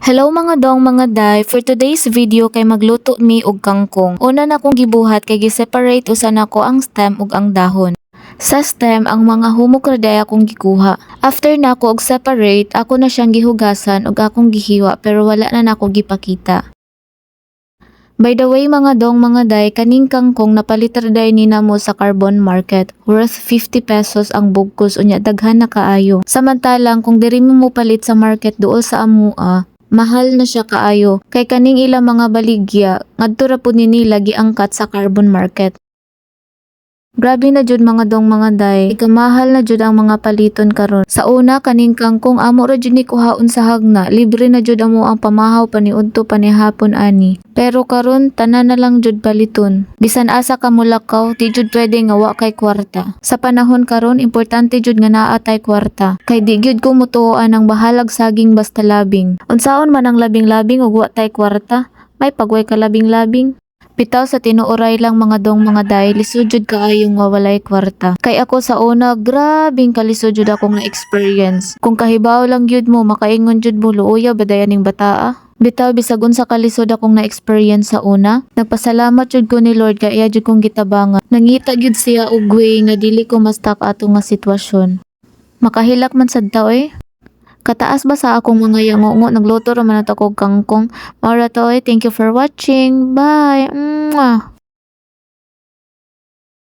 Hello mga dong mga day, for today's video kay magluto mi og kangkong. Una na kong gibuhat kay gi-separate usa nako ang stem ug ang dahon. Sa stem ang mga humok ra day akong gikuha. After nako og separate, ako na siyang gihugasan ug akong gihiwa pero wala na nako gipakita. By the way mga dong mga day, kaning kangkong napalitar day ni namo sa Carbon Market. Worth 50 pesos ang bugkos unya daghan na kaayo. Samantalang kung diri mo palit sa market duol sa amua, mahal na siya kaayo. Kay kaning ilang mga baligya, ngadto ra pud nila giangkat sa Carbon Market. Grabe na jud mga dong mga day, ikamahal na jud ang mga paliton karon. Sa una kaning kangkong amo ra jud ni kuhaon sa hagna, libre na jud amo ang pamahaw paniudto panihapon ani. Pero karon tanan na lang jud paliton. Bisan asa ka mulakaw, di jud pwede nga wa kay kwarta. Sa panahon karon importante jud nga naa tay kwarta. Kay di gyud ko mutuoan ang bahalag saging basta labing. Unsaon man ang labing-labing ug wa tay kwarta? May pagway ka labing-labing. Bitaw sa tinuoray lang mga dong mga day, lisod jud kaayong mawalay kwarta. Kay ako sa una, grabing kalisod jud akong na-experience. Kung kahibaw lang jud mo, makaingon jud mo, luoya ba dayaning bataa? Bitaw bisag unsa kalisod akong na-experience sa una, nagpasalamat jud ko ni Lord kay iya jud kong gitabangan. Nangita jud siya og way nga dili ko ma-stuck ato nga sitwasyon. Makahilak man sad ta oy. Kataas ba sa akong mga yangongo, nagluto ra man ako og kangkong. Mara to, thank you for watching. Bye. Mwah.